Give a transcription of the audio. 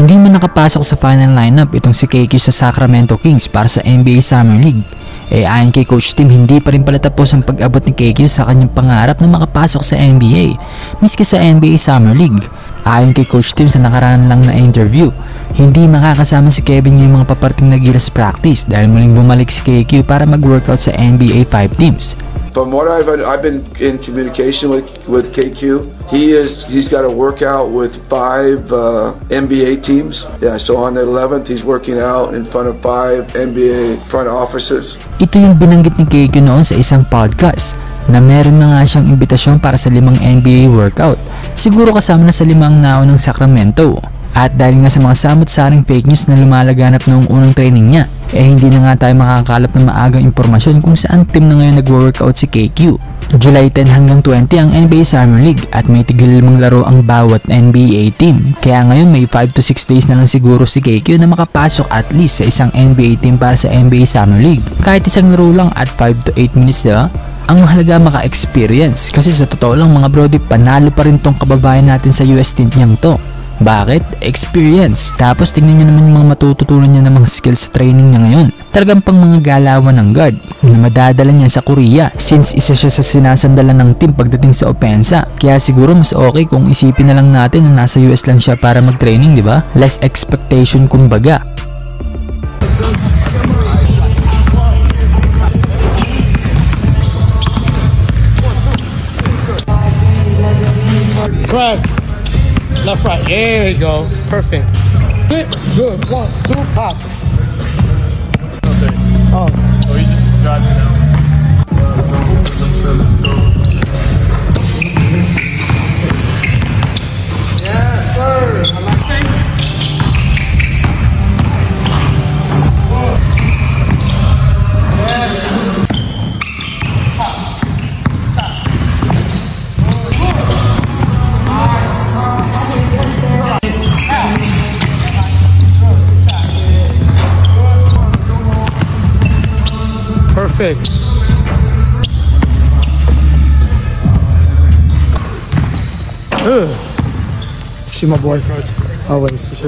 Hindi man nakapasok sa final lineup itong si KQ sa Sacramento Kings para sa NBA Summer League, ayon kay Coach Tim, hindi pa rin pala tapos ang pag-abot ni KQ sa kanyang pangarap na makapasok sa NBA, miski sa NBA Summer League. Ayon kay Coach Tim sa nakaraan lang na interview, hindi makakasama si Kevin ngayong mga paparting na Gilas practice dahil muling bumalik si KQ para mag-workout sa NBA 5 teams. From what I've been in communication with KQ. He's got a workout with 5 NBA teams. Yeah, so on the 11th he's working out in front of 5 NBA front officers. Ito yung binanggit ni KQ noon sa isang podcast na meron na nga siyang imbitasyon para sa 5 NBA workout. Siguro kasama na sa 5 nao ng Sacramento. At dahil nga sa mga samot-saring fake news na lumalaganap noong unang training niya, hindi na nga tayo makakalap ng maagang impormasyon kung saan team na ngayon nag-workout si KQ. July 10 hanggang 20 ang NBA Summer League at may tigil-limang laro ang bawat NBA team. Kaya ngayon may 5 to 6 days na lang siguro si KQ na makapasok at least sa isang NBA team para sa NBA Summer League. Kahit isang laro lang at 5 to 8 minutes, diba? Ang mahalaga maka-experience kasi sa totoo lang mga brody, panalo pa rin tong kababayan natin sa US team niyang to. Bakit? Experience. Tapos tingnan nyo naman yung mga matututunan niya ng mga skills sa training niya ngayon. Talagang pang mga galawan ng guard na madadala niya sa Korea since isa siya sa sinasandalan ng team pagdating sa opensa. Kaya siguro mas okay kung isipin na lang natin na nasa US lang siya para mag-training, di ba? Less expectation kumbaga. Drive. Left, right. There you go. Perfect. Good. 1, 2, pop. Oh. Oh, you just got it now. Yeah, sir. Perfect. See my boy. Always.